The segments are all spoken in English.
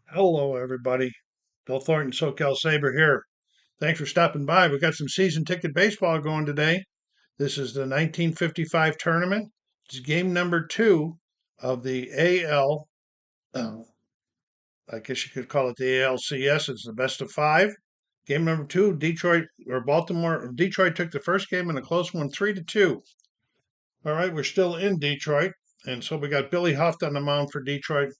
Hello, everybody. Bill Thornton, SoCal Sabre here. Thanks for stopping by. We got some season ticket baseball going today. This is the 1955 tournament. It's game number two of the AL. I guess you could call it the ALCS. It's the best of five. Game number two, Detroit took the first game in a close one, 3-2. All right, we're still in Detroit, and so we got Billy Huff on the mound for Detroit,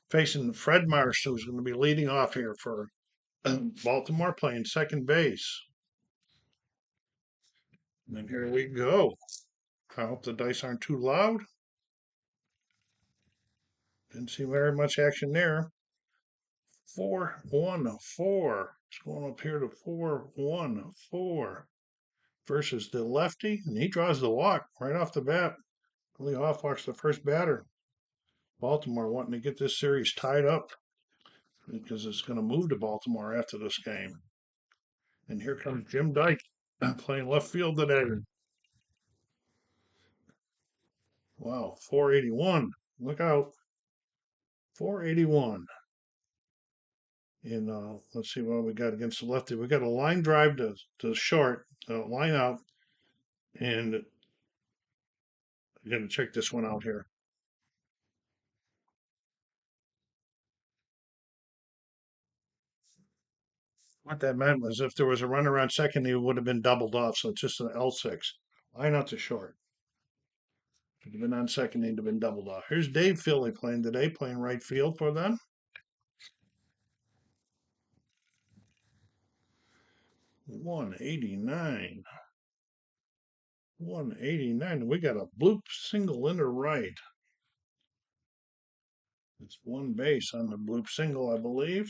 facing Fred Marsh, who's going to be leading off here for Baltimore, playing second base. And here we go. I hope the dice aren't too loud. Didn't see very much action there. 4-1-4. It's going up here to 4-1-4 versus the lefty, and he draws the walk right off the bat. Billy Hoff walks the first batter. Baltimore wanting to get this series tied up because it's going to move to Baltimore after this game. And here comes Jim Dyke playing left field today. Wow, 481. Look out. 481. And let's see what we got against the lefty. We got a line drive to short, line out, and I'm going to check this one out here. What that meant was if there was a runner on second, he would have been doubled off. So it's just an L6. Line out to short. If he'd been on second, he'd have been doubled off. Here's Dave Philly playing today, playing right field for them. 189. 189. We got a bloop single in the right. It's one base on the bloop single, I believe.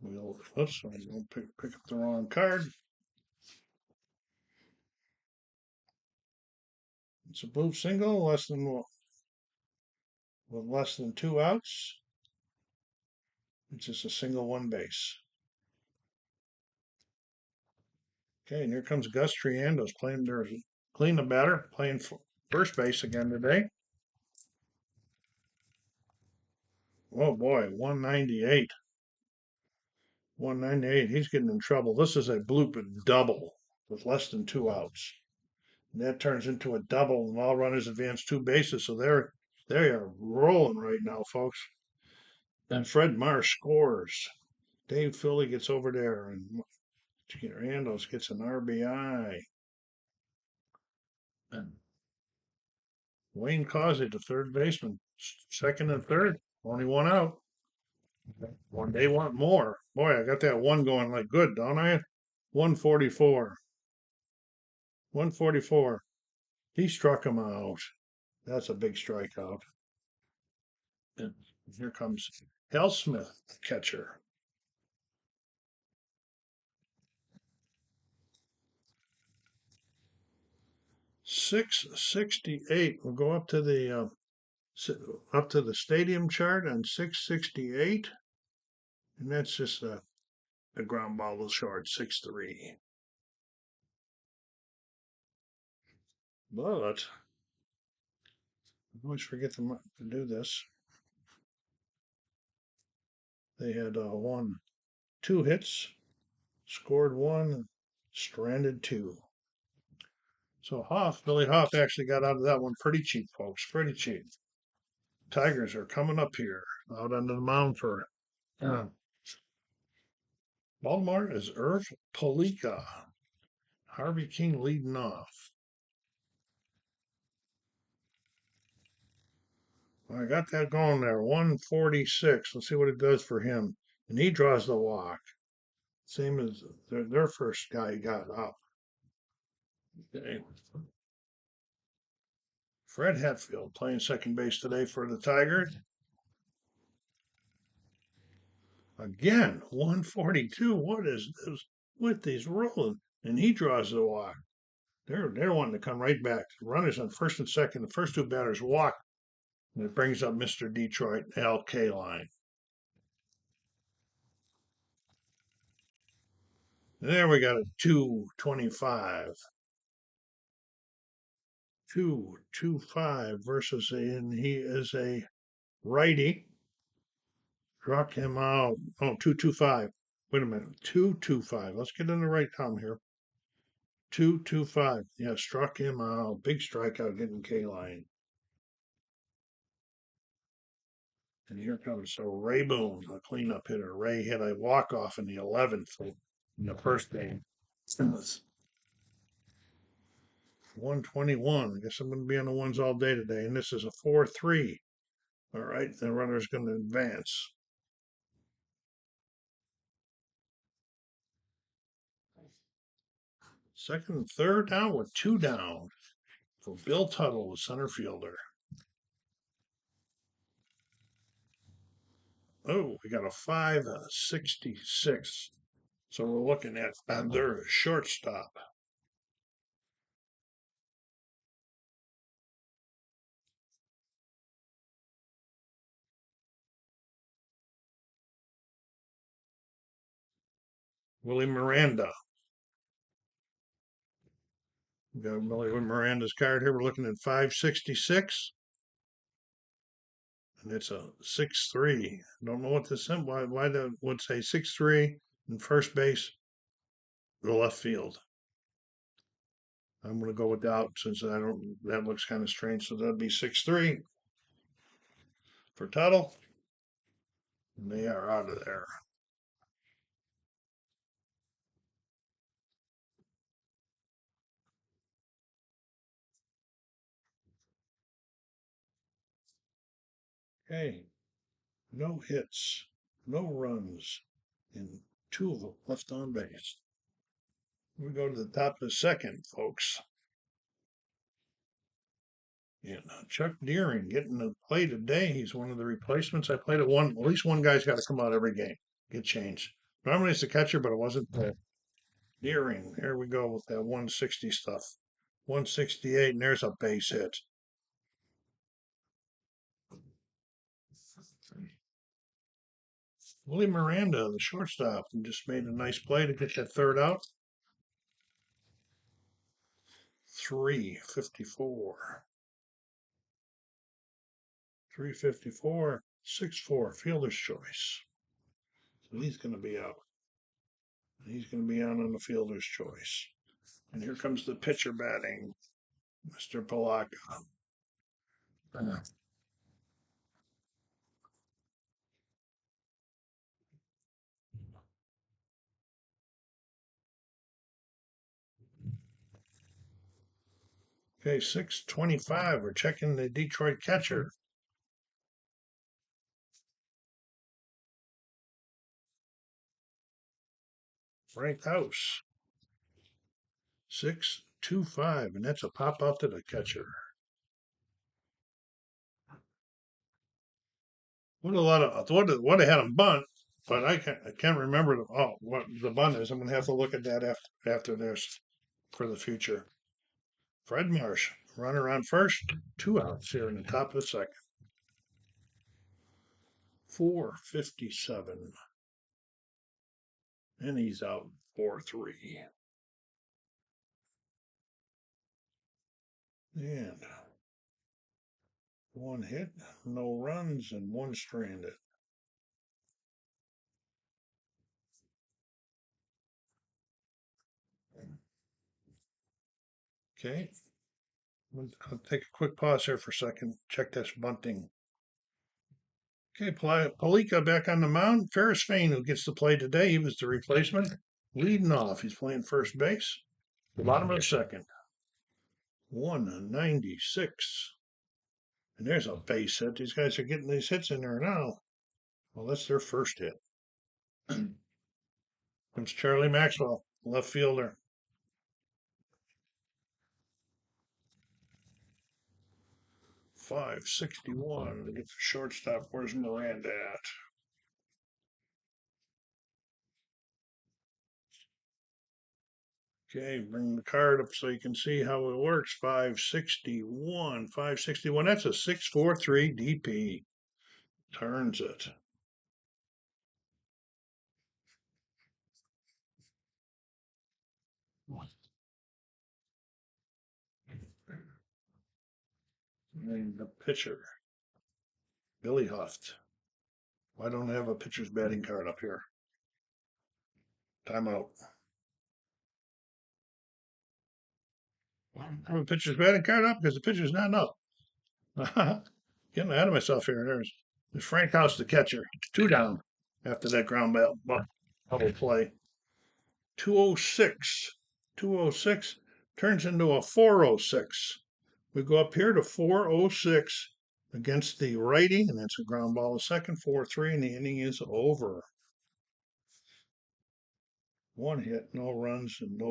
Oops, I don't pick up the wrong card. It's a bloop single, with less than two outs. It's just a single one base. Okay, and here comes Gus Triandos playing their clean the batter, playing first base again today. Oh boy, 198. 198. He's getting in trouble. This is a bloop double with less than two outs. And that turns into a double, and all runners advance two bases. So they are rolling right now, folks. And Fred Marsh scores. Dave Philly gets over there, and Randos gets an RBI. And Wayne Causey, the third baseman, second and third, only one out. One they want more. Boy, I got that one going like good, don't I? 144. 144. He struck him out. That's a big strikeout. And here comes Hal Smith, catcher. 668. We'll go up to the stadium chart on 668, and that's just a ground ball short, 6-3. But I always forget to do this. They had two hits, scored one, stranded two. So Billy Hoff actually got out of that one pretty cheap, folks, pretty cheap. Tigers are coming up here out onto the mound for Baltimore is Irv Palika. Harvey King leading off. I got that going there. 146. Let's see what it does for him. And he draws the walk. Same as their first guy got up. Okay. Fred Hatfield playing second base today for the Tigers. Again, 142. What is this with these rolling? And he draws the walk. They're wanting to come right back. Runners on first and second. The first two batters walk. And it brings up Mr. Detroit LK line. There we got a 225. 225 versus and he is a righty. Struck him out. Oh, 225. Wait a minute. 225. Let's get in the right column here. 225. Yeah, struck him out. Big strikeout getting K line. And here comes Ray Boone, a cleanup hitter. Ray hit a walk-off in the 11th in the first game. 121. I guess I'm going to be on the ones all day today. And this is a 4-3. All right, the runner's going to advance. Second and third down with 2 down for Bill Tuttle, the center fielder. Oh, we got a 5.66. So we're looking at their shortstop. Willie Miranda. We got Willie Miranda's card here. We're looking at 5.66. And it's a 6-3. Don't know what this is. Why that would say 6-3 in first base, the left field. I'm going to go without since I don't. That looks kind of strange. So that'd be 6-3 for Tuttle. And they are out of there. Okay, no hits, no runs, and 2 of them left on base. We go to the top of the second, folks. And Chuck Deering getting to play today. He's one of the replacements. I played at one. At least one guy's got to come out every game, get changed. Normally it's a catcher, but it wasn't Deering. Here we go with that 160 stuff. 168, and there's a base hit. Willie Miranda, the shortstop, just made a nice play to get that third out. 354. 354. 6-4. Fielder's choice. So he's going to be out. He's going to be out on the fielder's choice. And here comes the pitcher batting, Mr. Palaka. Okay, 625. We're checking the Detroit catcher. Frank House. 625, and that's a pop out to the catcher. What had him bunt, but I can't remember what the bunt is. I'm gonna have to look at that after this for the future. Fred Marsh, runner on first, 2 outs here in the top of the second. 457. And he's out 4-3. And 1 hit, no runs, and 1 stranded. Okay. I'll take a quick pause here for a second. Check this bunting. Okay, Palika back on the mound. Ferris Fain, who gets to play today, he was the replacement. Leading off, he's playing first base. The bottom of the second. 196. And there's a base hit. These guys are getting these hits in there now. Well, that's their first hit. Comes Charlie Maxwell, left fielder. 561 to get the shortstop. Where's Miranda at? Okay, bring the card up so you can see how it works. 561. 561. That's a 643 DP. Turns it. And the pitcher, Billy Huft. I don't have a pitcher's batting card up here. Timeout. I have a pitcher's batting card up because the pitcher's not up. Getting ahead of myself here. There's Frank House, the catcher. 2 down after that ground ball double play. 206. 206 turns into a 406. We go up here to 406 against the righty, and that's a ground ball. A second 4-3, and the inning is over. 1 hit, no runs, and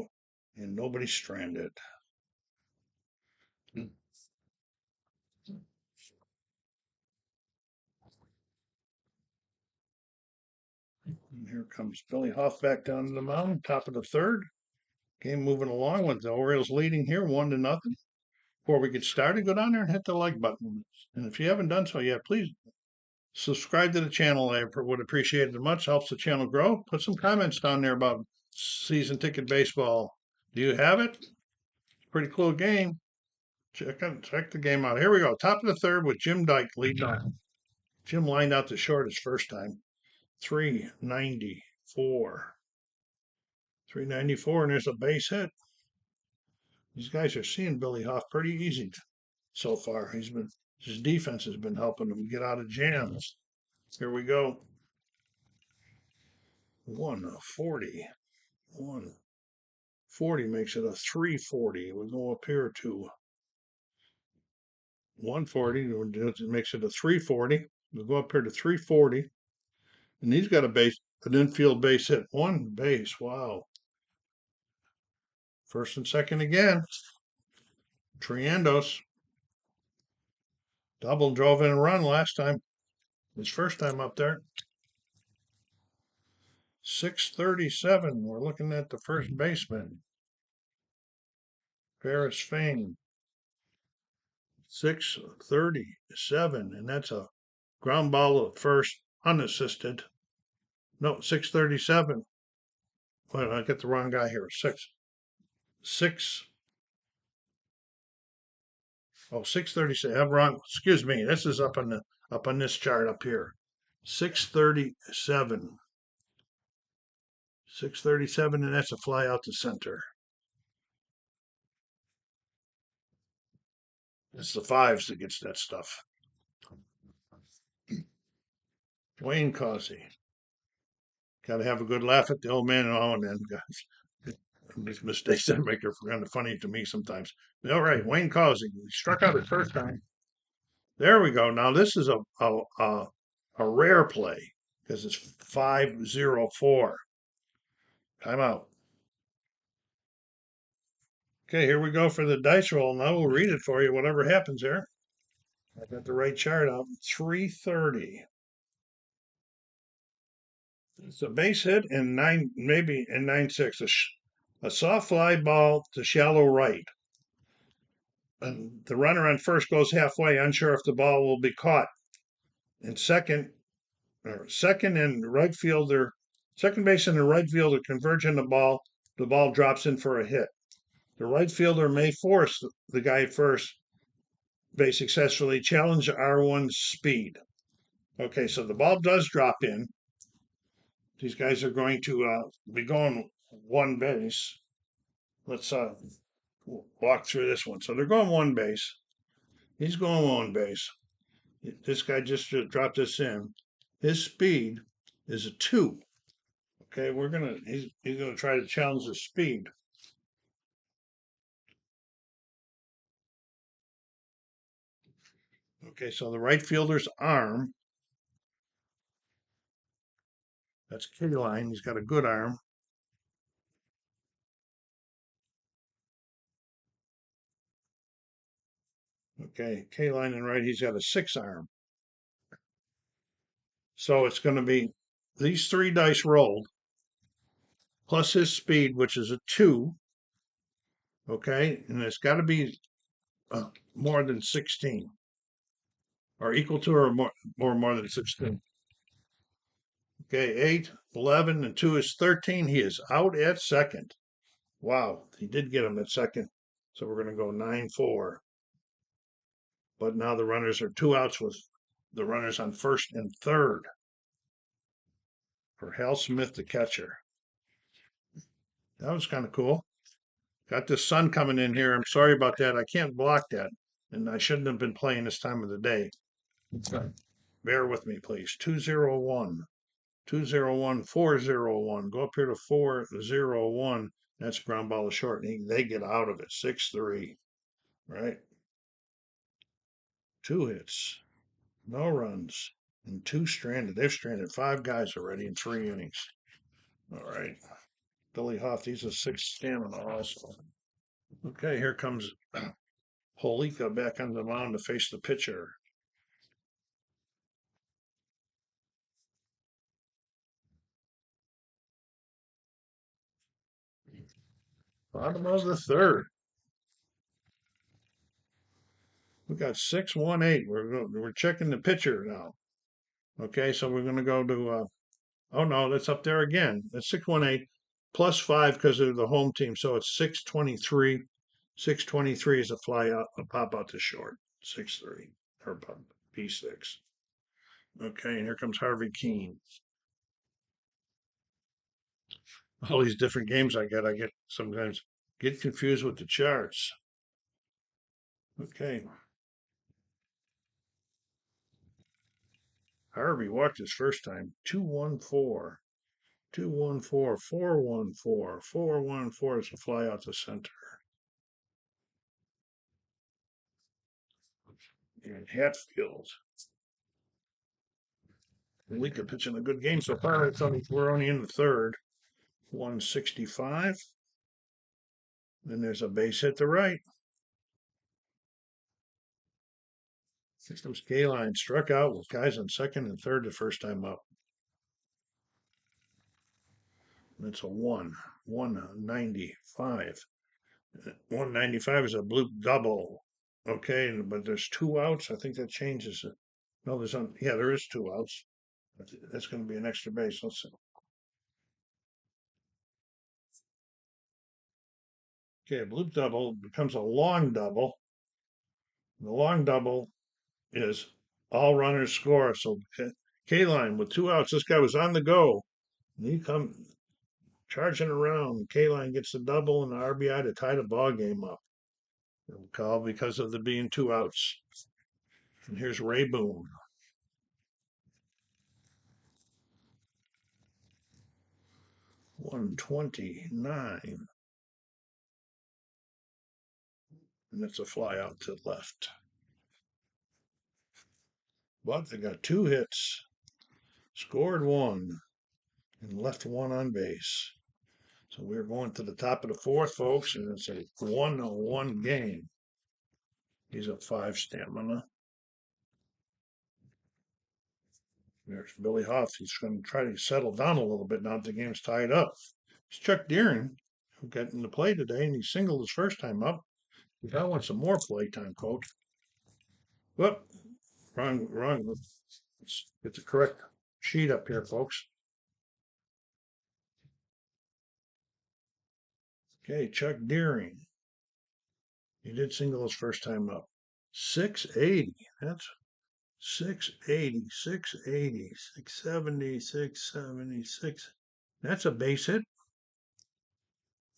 nobody stranded. And here comes Billy Huff back down to the mound, top of the third. Game moving along with the Orioles leading here 1-0. Before we get started, go down there and hit the like button. And if you haven't done so yet, please subscribe to the channel. I would appreciate it much. Helps the channel grow. Put some comments down there about season ticket baseball. Do you have it? Pretty cool game. Check the game out. Here we go. Top of the third with Jim Dyke leading off. Jim lined out the short his first time. 394. 394, and there's a base hit. These guys are seeing Billy Huff pretty easy so far. His defense has been helping him get out of jams. Here we go. 140. 140 makes it a 340. We go up here to 140. It makes it a 340. We'll go up here to 340. And he's got an infield base hit. 1 base. Wow. First and second again. Triandos. Double drove in a run last time. His first time up there. 637. We're looking at the first baseman. Ferris Fane. 637. And that's a ground ball at first, unassisted. No, 637. Well, I get the wrong guy here. 636. I'm wrong. Excuse me. This is up on this chart up here. 637. 637, and that's a fly out to center. It's the fives that gets that stuff. Wayne Causey. Got to have a good laugh at the old man now and then, guys. These mistakes that make are kind of funny to me sometimes. All right, Wayne Causey. He struck out his first time. There we go. Now this is a rare play because it's 5-0-4. Timeout. Okay, here we go for the dice roll. Now we'll read it for you, whatever happens there. I got the right chart out. 330. It's a base hit in 9-6. A soft fly ball to shallow right. And the runner on first goes halfway, unsure if the ball will be caught. And second and right fielder, second base and the right fielder converge on the ball drops in for a hit. The right fielder may force the guy at first base successfully, challenge R1's speed. Okay, so the ball does drop in. These guys are going to be going 1 base. Let's walk through this one. So they're going 1 base. He's going 1 base. This guy just dropped this in. His speed is a 2. Okay, he's gonna try to challenge the speed. Okay, so the right fielder's arm. That's K-line. He's got a good arm. Okay, K-line and right, he's got a 6 arm. So it's going to be these 3 dice rolled plus his speed, which is a 2. Okay, and it's got to be more than 16 or equal to or more than 16. Okay, 8, 11, and 2 is 13. He is out at second. Wow, he did get him at second. So we're going to go 9-4. But now the runners are 2 outs with the runners on first and third. for Hal Smith, the catcher. That was kind of cool. Got the sun coming in here. I'm sorry about that. I can't block that. And I shouldn't have been playing this time of the day. Bear with me, please. 201. 201, 401. Go up here to 401. That's ground ball to short. And they get out of it. 6-3. Right? 2 hits. No runs. And 2 stranded. They've stranded 5 guys already in 3 innings. All right. Billy Huff, he's a 6 stamina also. Okay, here comes Holika back on the mound to face the pitcher. Bottom of the third. We got 6-1-8. We're checking the pitcher now. Okay, so we're gonna go to oh no, that's up there again. That's 6-1-8 plus 5 because of the home team. So it's 6-23. 6-23 is a fly out, a pop out to short. 6-3 or P6. Okay, and here comes Harvey Keene. All these different games I get sometimes get confused with the charts. Okay. Harvey walked his first time. 2-1-4. 2-1-4. 4-1-4. 4-1-4 is a fly out to center. And Hatfield. Lika pitching a good game so far. We're only in the third. 165. Then there's a base hit to right. Systems K-line struck out with guys on second and third the first time up. That's a 195. 195 is a bloop double. Okay, but there's 2 outs. I think that changes it. No, there is 2 outs. That's going to be an extra base. Let's see. Okay, a bloop double becomes a long double. The long double is all runners score. So K-line with 2 outs. This guy was on the go. And he come charging around. K-line gets the double and the RBI to tie the ball game up. Call because of there being 2 outs. And here's Ray Boone. 129. And it's a fly out to the left. But they got 2 hits, scored 1, and left 1 on base. So we're going to the top of the 4th, folks, and it's a 1-1 game. He's a 5 stamina. There's Billy Huff. He's going to try to settle down a little bit now that the game's tied up. It's Chuck Deering, who got into play today, and he singled his first time up. I want some more play time, coach. Whoop, wrong. Let's get the correct sheet up here, folks. Okay, Chuck Deering. He did single his first time up. 680. That's 680, 680, 670, 676. That's a base hit.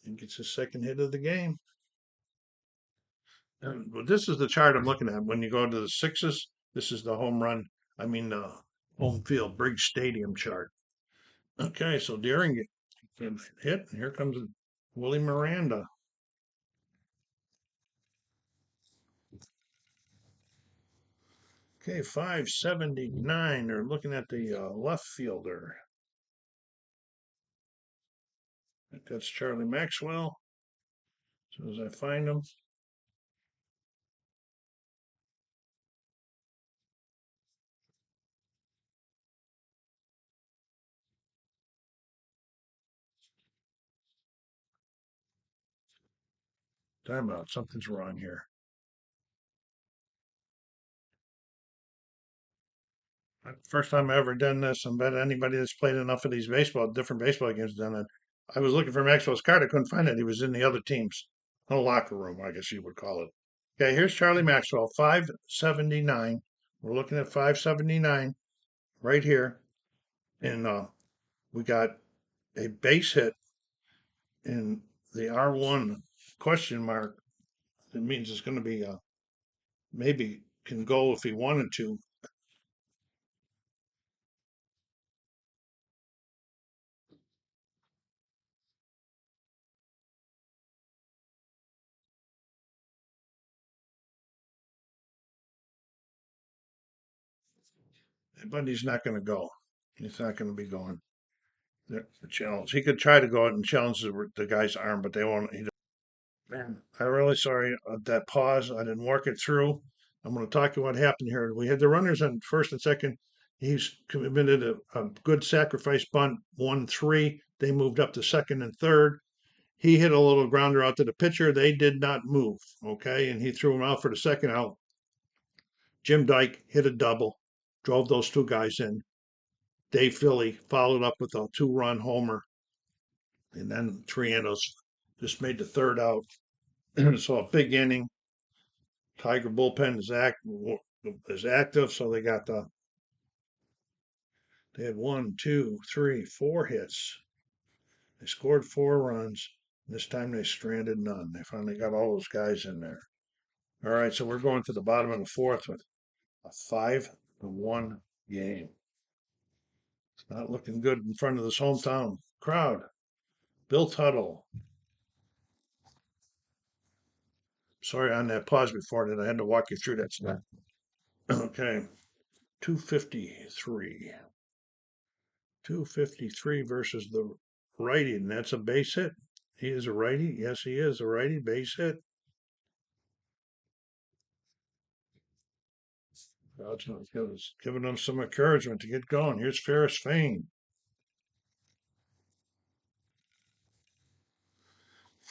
And gets his second hit of the game. But this is the chart I'm looking at. When you go to the 6s, this is the home run. I mean, the home field, Briggs Stadium chart. Okay, so Deering hit. And here comes Willie Miranda. Okay, 579. They're looking at the left fielder. That's Charlie Maxwell. As soon as I find him. Timeout. Something's wrong here. First time I ever done this, and bet anybody that's played enough of these different baseball games done it. I was looking for Maxwell's card. I couldn't find it. He was in the other team's locker room, I guess you would call it. Okay, here's Charlie Maxwell, 579. We're looking at 579 right here. And we got a base hit in the R1 question mark. It means it's going to be maybe can go if he wanted to. But he's not going to go. He's not going to be going. The challenge. He could try to go out and challenge the guy's arm, but they won't. Man, I'm really sorry that pause. I didn't work it through. I'm going to talk to you what happened here. We had the runners on first and second. He's committed a good sacrifice bunt, 1-3. They moved up to second and third. He hit a little grounder out to the pitcher. They did not move. Okay. And he threw him out for the second out. Jim Dyke hit a double, drove those two guys in. Dave Philly followed up with a 2-run homer. And then Trianos just made the third out. So a big inning. Tiger bullpen is active, so they had 4 hits. They scored 4 runs. This time they stranded none. They finally got all those guys in there. All right, so we're going to the bottom of the fourth with a 5-1 game. It's not looking good in front of this hometown crowd. Bill Tuttle. Sorry on that pause before that. I had to walk you through that stuff. Okay, 253. 253 versus the righty, and that's a base hit. He is a righty. Yes, he is a righty base hit. Giving them some encouragement to get going. Here's Ferris Fain.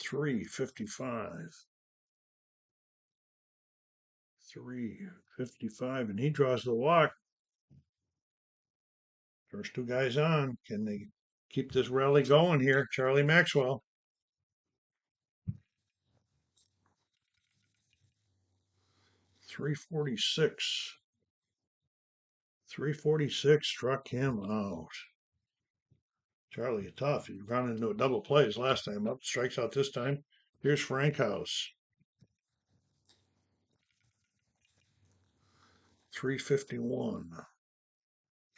355. 355, and he draws the walk. First two guys on. Can they keep this rally going here? Charlie Maxwell. 346. 346 struck him out. Charlie, tough. He ran into a double plays last time up. Strikes out this time. Here's Frank House. 351.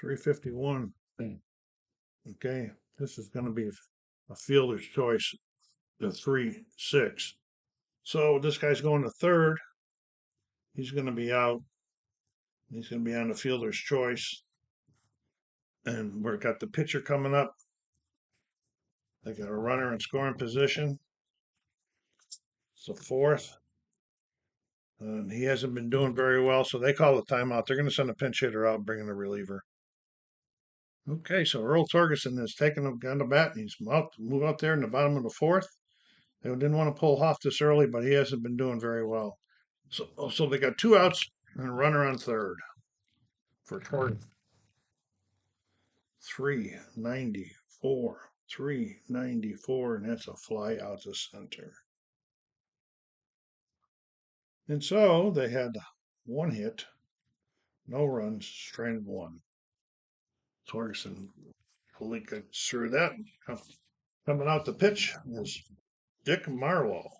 351. Okay. This is going to be a fielder's choice. The 3-6. So this guy's going to third. He's going to be out. He's going to be on the fielder's choice. And we've got the pitcher coming up. They got a runner in scoring position. It's the fourth. And he hasn't been doing very well, so they call the timeout. They're going to send a pinch hitter out and bring in a reliever. Okay, so Earl Torgerson is taking on the bat, and he's move out there in the bottom of the fourth. They didn't want to pull Hoff this early, but he hasn't been doing very well. So they got 2 outs and a runner on third for Torgerson. 394, 394, and that's a fly out to center. And so they had 1 hit, no runs, stranded 1. Torgerson fully got through that. Coming out the pitch was Dick Marlowe.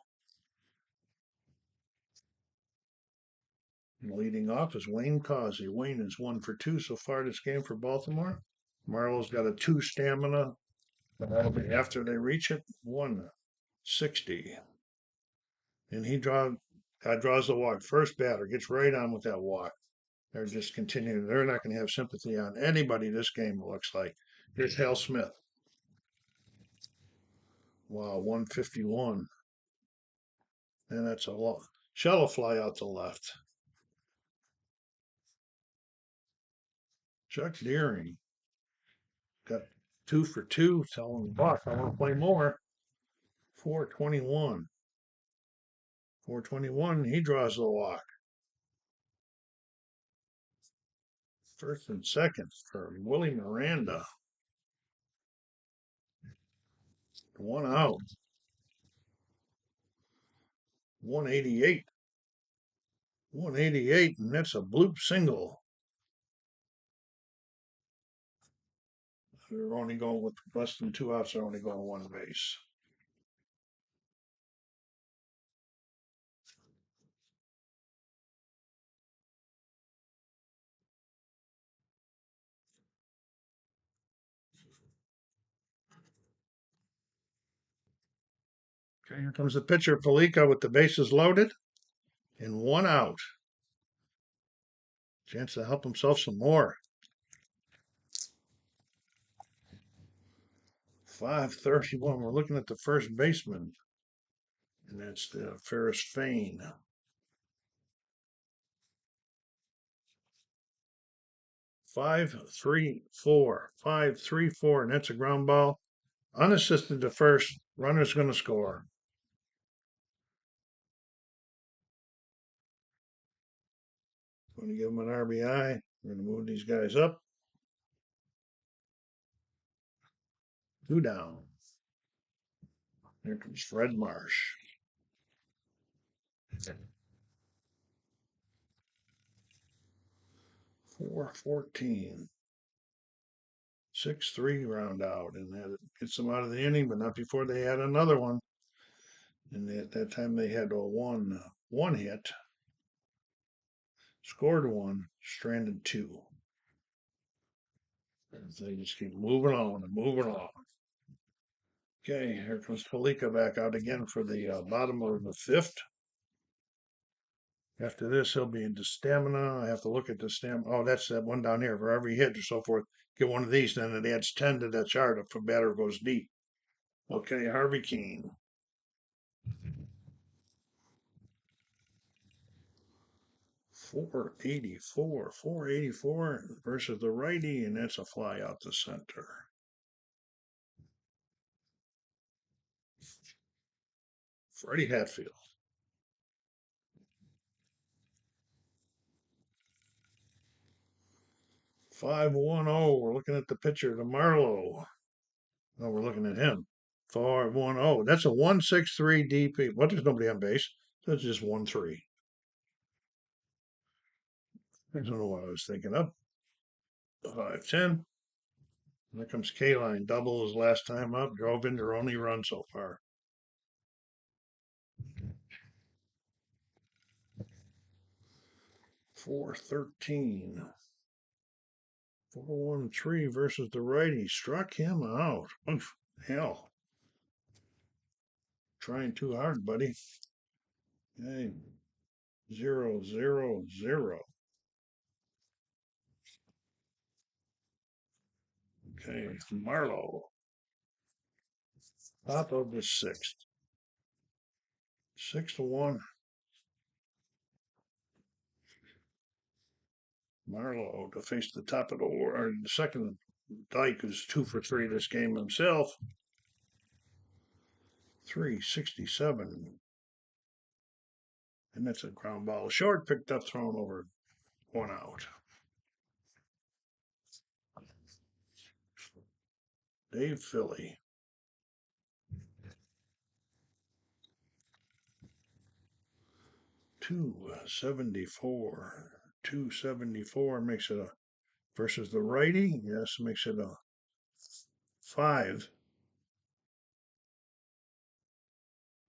Leading off is Wayne Causey. Wayne is 1 for 2 so far this game for Baltimore. Marlowe's got a 2 stamina. After they reach it, 160. And he draws the walk. First batter gets right on with that walk. They're just continuing. They're not going to have sympathy on anybody this game, it looks like. Here's Hal Smith. Wow, 151. And that's a shallow fly out to left. Chuck Deering got 2 for 2, telling the boss, I want to play more. 421. 421, he draws the walk. First and second for Willie Miranda. 1 out. 188. 188, and that's a bloop single. They're only going with less than 2 outs. They're only going one base. Okay, here comes the pitcher, Palika, with the bases loaded and 1 out. Chance to help himself some more. 5:31. We're looking at the first baseman, and that's the Ferris Fane. 5-3-4. 5-3-4, and that's a ground ball. Unassisted to first. Runner's going to score. Going to give him an RBI. We're going to move these guys up. 2 down. Here comes Fred Marsh. 4-14. 6-3 round out, and that gets them out of the inning, but not before they had another one. And at that time they had a one hit, scored 1, stranded 2. They just keep moving on and moving on. Okay, here comes Palika back out again for the bottom of the 5th. After this, he'll be into stamina. I have to look at the stamina. Oh, that's that one down here. For every hit or so forth, get one of these, then it adds 10 to that chart if a batter goes deep. Okay, Harvey Keene. 484 versus the righty, and that's a fly out the center. Freddie Hatfield. 5-1-0. We're looking at the pitcher, the Marlowe. Oh, we're looking at him. 5-1-0. That's a 1-6-3 DP. Well, there's nobody on base. That's just 1-3. I don't know what I was thinking of. 5-10. There comes K-Line. Double his last time up. Drove in their only run so far. 4-13. 4-1-3 versus the righty. Struck him out. Oof, hell. Trying too hard, buddy. Okay. 0-0-0. Okay, Marlowe. Top of the 6th. 6-1. Marlowe to face the top of the order. The second Dyke is 2 for 3 this game himself. 367. And that's a ground ball. Short, picked up, thrown over, 1 out. Dave Philly. 274. 274 makes it a versus the righty. Yes, makes it a 5.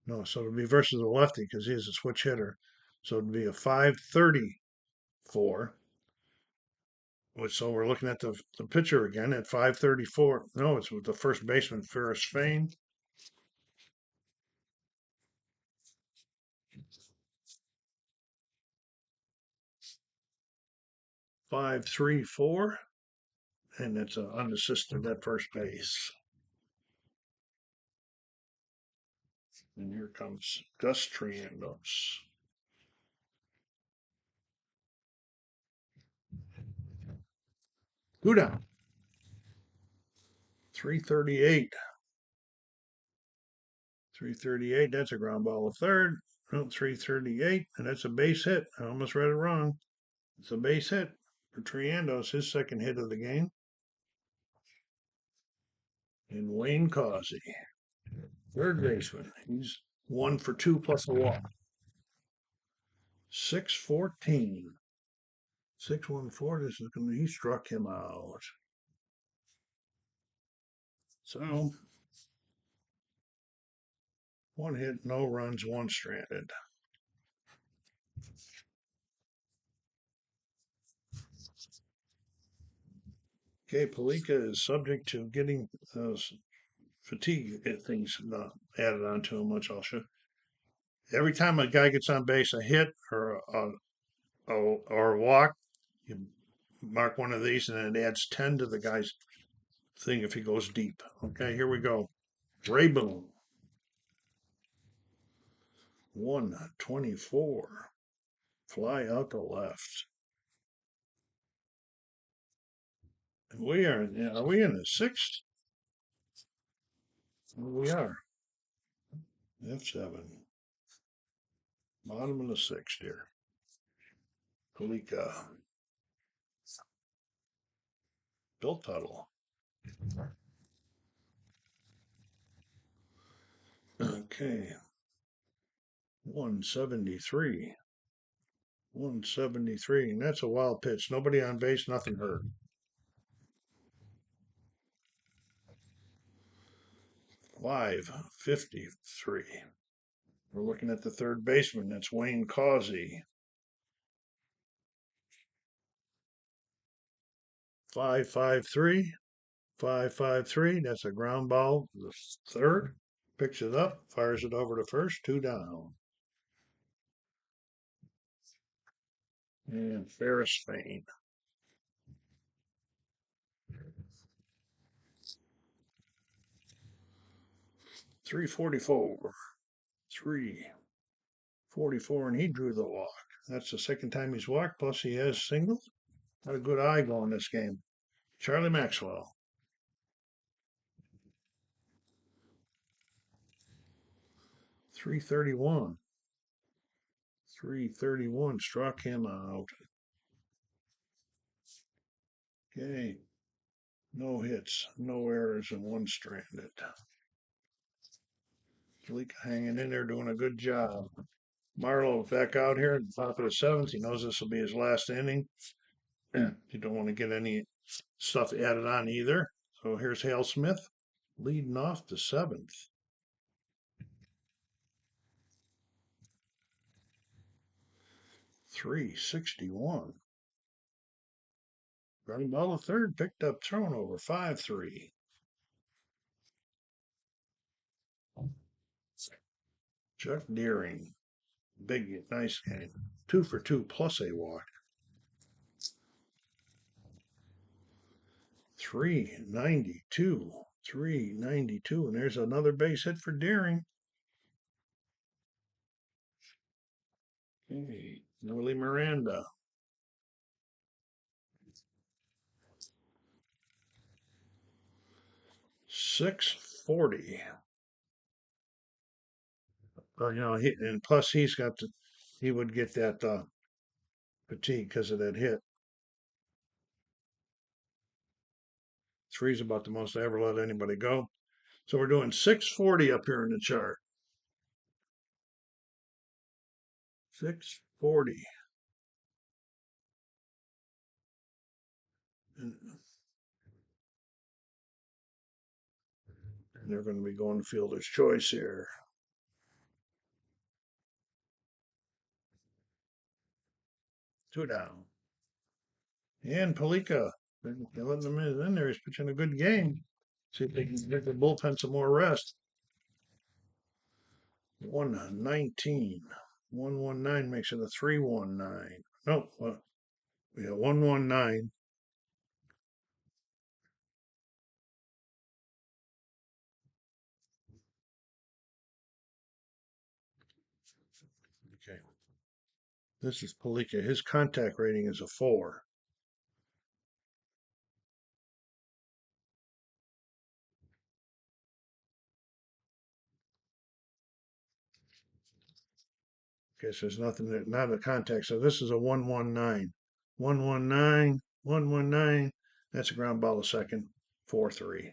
No, so it'd be versus the lefty because he's a switch hitter. So it'd be a 534. So we're looking at the pitcher again at 534. No, it's with the first baseman, Ferris Fane. 534. And it's unassisted at first base. And here comes Gus Triandos. Two down. 338. 338. That's a ground ball of third. Oh, 338. And that's a base hit. I almost read it wrong. It's a base hit for Triandos, his second hit of the game. And Wayne Causey, third baseman. He's 1 for 2 plus a walk. 6-14. 6-1-4. This is going to, he struck him out. So, one hit, no runs, one stranded. Okay, Palika is subject to getting those fatigue things added onto him, which I'll show. Every time a guy gets on base, a hit or a walk, you mark one of these, and it adds 10 to the guy's thing if he goes deep. Okay, here we go. Ray Boone, 124. Fly out to left. Are we in the sixth? We are. F7. Bottom of the sixth here. Kalika. Bill Tuttle. Okay. 173. 173. And that's a wild pitch. Nobody on base, nothing hurt. 553. We're looking at the third baseman. That's Wayne Causey. 553. 553. That's a ground ball. The third picks it up, fires it over to first, two down. And Ferris Fain. 344. 344, and he drew the walk. That's the second time he's walked, plus he has singles. Got a good eye going this game. Charlie Maxwell. 331. 331 struck him out. Okay. No hits, no errors, and one stranded. Fleek hanging in there, doing a good job. Marlowe back out here at the top of the seventh. He knows this will be his last inning. You don't want to get any stuff added on either. So here's Hale Smith leading off the seventh. 361. Running ball to third, picked up, thrown over 5-3. Chuck Deering, big, nice game. 2 for 2 plus a walk. 392. 392. And there's another base hit for Deering. Okay. Willie Miranda. 640. And plus he would get that fatigue because of that hit. Three's about the most I ever let anybody go. So we're doing 640 up here in the chart. 640. And they're going to be going to fielder's choice here. Two down. And Palika, they're letting him in there. He's pitching a good game. See if they can give the bullpen some more rest. 119. 119 makes it a 319. No, yeah, 119. Okay. This is Palika. His contact rating is a 4. Okay, so there's nothing, not a contact. So this is a 119. 119, 119. That's a ground ball to second. 4-3.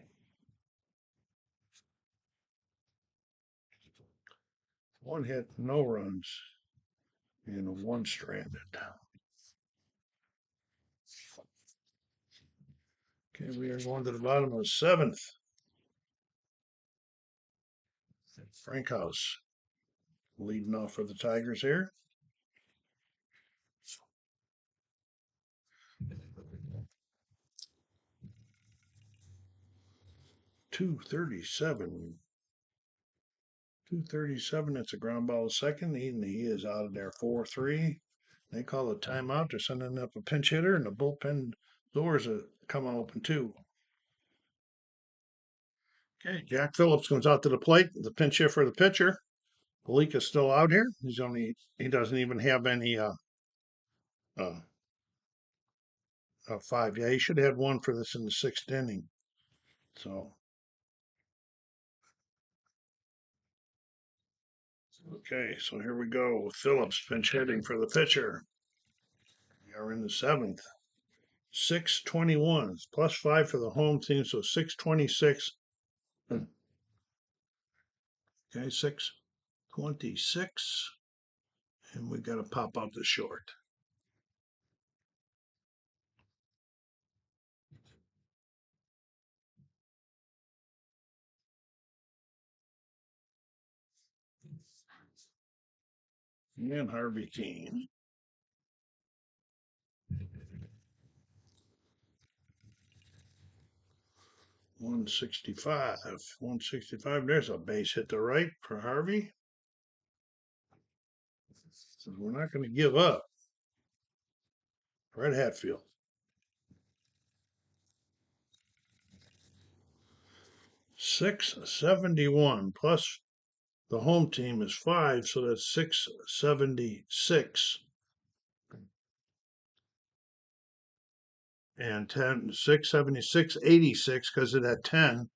One hit, no runs, and one stranded. Okay, we are going to the bottom of the seventh. Frank House leading off for the Tigers here. .237. .237. It's a ground ball second. He is out of there 4-3. They call a timeout. They're sending up a pinch hitter, and the bullpen doors are coming open too. Okay, Jack Phillips comes out to the plate. The pinch hitter for the pitcher. Malik is still out here. He doesn't even have any uh, five. Yeah, he should have had one for this in the sixth inning. So okay, so here we go. Phillips pinch hitting for the pitcher. We are in the seventh. 621. It's +5 for the home team, so 626. Okay, 626. And we got to pop out the short. And Harvey Keene. 165. 165. There's a base hit to right for Harvey. So we're not going to give up. Fred Hatfield. 671 plus the home team is 5, so that's 676. And 10, 676, 86 because of that 10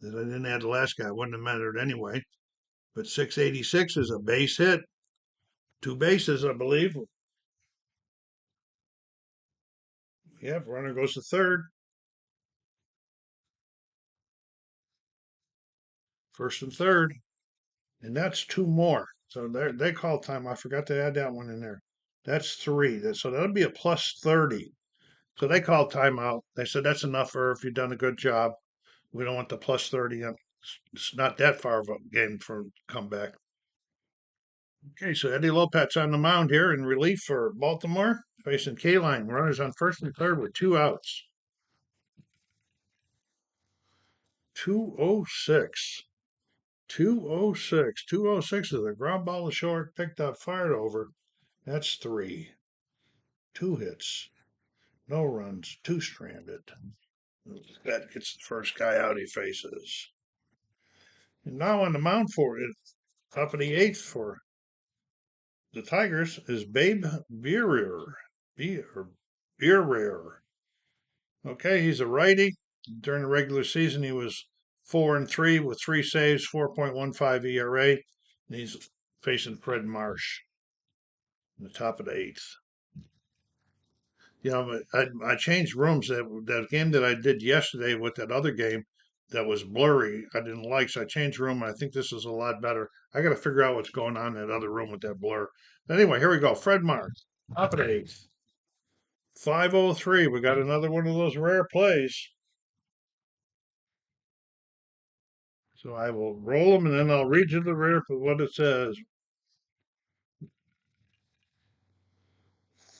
that I didn't add the last guy. It wouldn't have mattered anyway. But 686 is a base hit. 2 bases, I believe. Yeah, runner goes to third. First and third. And that's 2 more. So they call time. I forgot to add that one in there. That's 3. So that'll be a +30. So they called timeout. They said that's enough, Irv. You've done a good job. We don't want the +30. It's not that far of a game for comeback. Okay, so Eddie Lopez on the mound here in relief for Baltimore, facing K-Line. Runners on first and third with 2 outs. 206. 206. 206 is a ground ball to short, picked up, fired over. That's 3. 2 hits. No runs, 2 stranded. That gets the first guy out he faces. And now on the mound for it, top of the 8th for the Tigers is Babe Beerer. Beerer. Okay, he's a righty. During the regular season, he was 4-3 with 3 saves, 4.15 ERA. And he's facing Fred Marsh in the top of the 8th. You know, I changed rooms. That game that I did yesterday with that other game that was blurry, I didn't like, so I changed room. I think this is a lot better. I got to figure out what's going on in that other room with that blur. Anyway, here we go. Fred Marsh, top of the 8th. 503. We got another one of those rare plays. So I will roll them and then I'll read you the rare for what it says.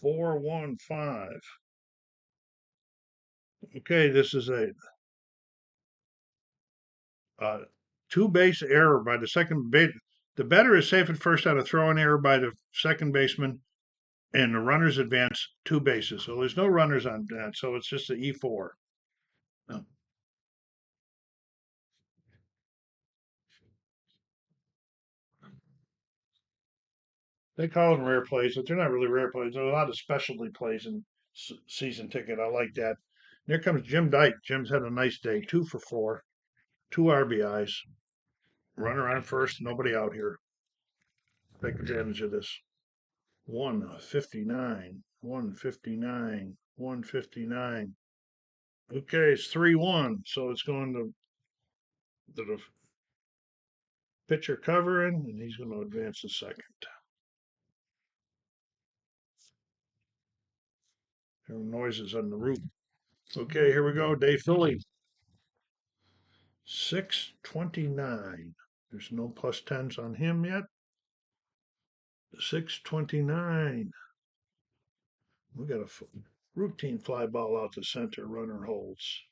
415. Okay, this is a uh, 2-base error by the second base. The batter is safe at first on a throw-in error by the second baseman, and the runners advance 2 bases. So there's no runners on that. So it's just an E4. No. They call them rare plays, but they're not really rare plays. There are a lot of specialty plays in season ticket. I like that. And here comes Jim Dyke. Jim's had a nice day. 2 for 4, 2 RBIs. Runner on first, nobody out here. Take advantage of this. 159, 159, 159. Okay, it's 3-1, so it's going to the pitcher covering, and he's going to advance the second. There are noises on the roof. Okay, here we go. Dave Philly. 629. There's no plus tens on him yet. 629. We got a routine fly ball out to center. Runner holds.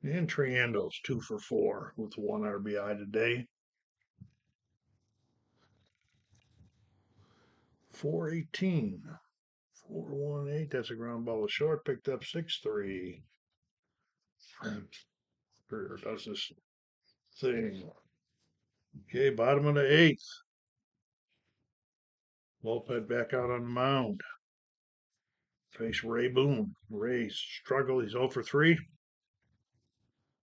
And Triando's 2 for 4 with 1 RBI today. 418. 418. That's a ground ball to short. Picked up 6-3. Or does this thing. Okay, bottom of the 8th. Lopez back out on the mound. Face Ray Boone. Ray struggle. He's 0 for 3.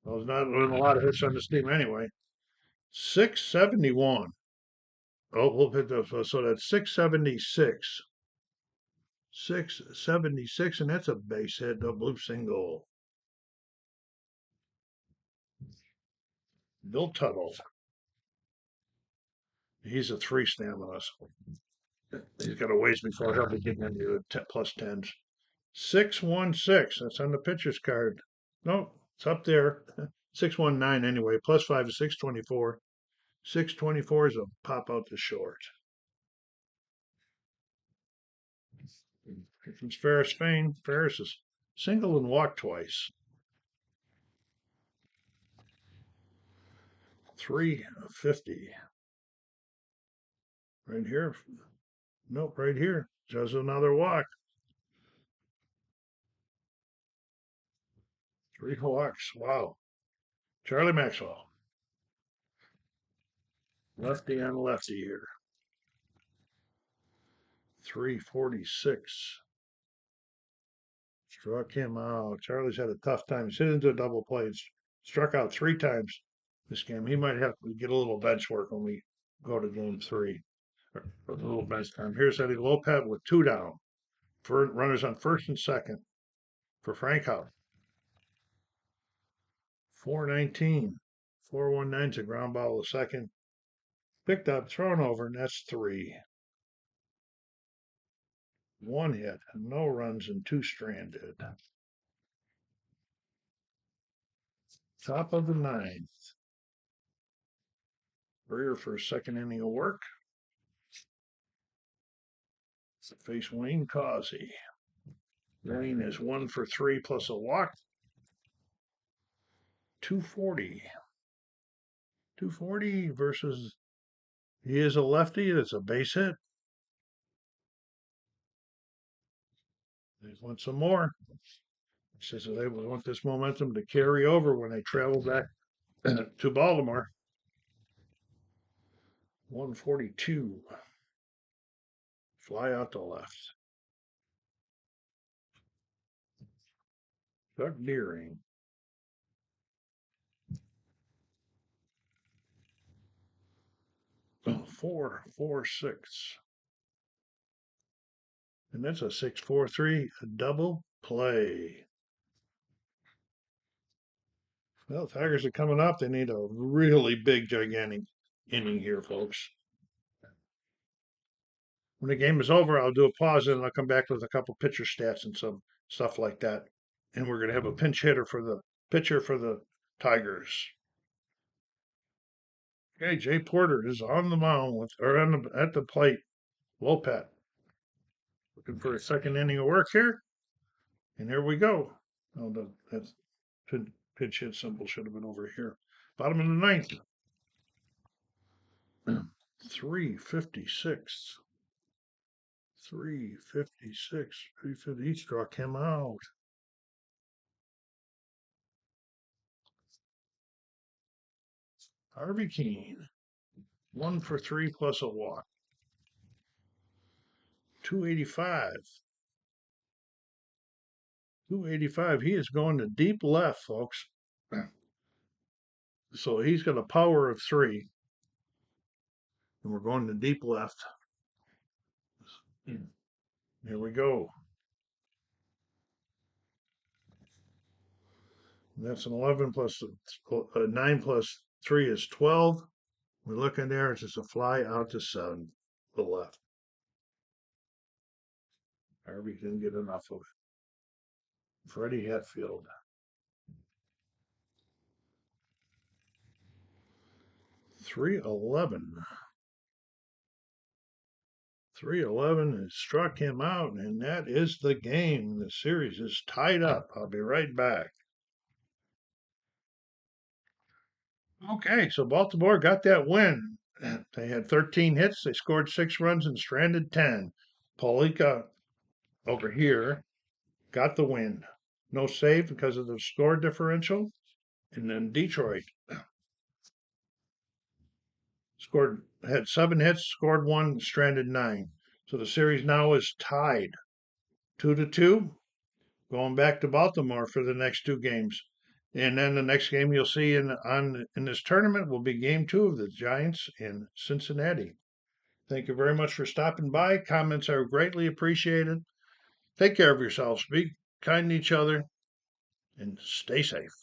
Well, he's not doing a lot of hits on this team anyway. 671. Oh, we'll hit those. So that's 676. 676, and that's a base hit, a blue single. Bill Tuttle. He's a 3 stamina. He's got a ways before he'll be getting into the plus 10s. 616. That's on the pitcher's card. No, it's up there. 619 anyway. Plus 5 is 624. 624 is a pop out to short. It's Ferris Fain. Ferris is single and walked twice. 350. Right here. Nope, right here. Just another walk. 3 walks. Wow. Charlie Maxwell. Lefty on lefty here. 346. Struck him out. Charlie's had a tough time. He's hit into a double play. Struck out 3 times this game. He might have to get a little bench work when we go to game 3. Or a little bench time. Here's Eddie Lopez with 2 down. For runners on first and second for Frank House. 419. 419's a ground ball to second. Picked up, thrown over, and that's 3. 1 hit, no runs, and 2 stranded. Top of the 9th. Breer for a second inning of work. Face Wayne Causey. Wayne is 1 for 3 plus a walk. 240. 240 versus, he is a lefty. That's a base hit. They want some more. He says they want this momentum to carry over when they travel back to Baltimore. 142. Fly out to left. Chuck Deering. 446. And that's a 643, a double play. Well, Tigers are coming up. They need a really big, gigantic inning here, folks. When the game is over, I'll do a pause and I'll come back with a couple pitcher stats and some stuff like that. And we're going to have a pinch hitter for the pitcher for the Tigers. Okay, Jay Porter is on the mound at the plate. Lopez looking for a second inning of work here. And here we go. Oh, that's pitch hit symbol should have been over here. Bottom of the 9th. 356. 356. 350. He struck him out. Harvey Keene. 1 for 3 plus a walk. 285. 285. He is going to deep left, folks. So he's got a power of 3. And we're going to deep left. Here we go. That's an 11 plus 9 plus 3 is 12. We're looking there. It's just a fly out to 7, the left. Harvey didn't get enough of it. Freddie Hatfield. 311. 311 has struck him out, and that is the game. The series is tied up. I'll be right back. Okay, so Baltimore got that win. They had 13 hits. They scored 6 runs and stranded 10. Polika over here got the win. No save because of the score differential. And then Detroit had 7 hits, scored 1, stranded 9. So the series now is tied 2-2, going back to Baltimore for the next 2 games. And then the next game you'll see in this tournament will be game 2 of the Giants in Cincinnati. Thank you very much for stopping by. Comments are greatly appreciated. Take care of yourselves. Be kind to each other and stay safe.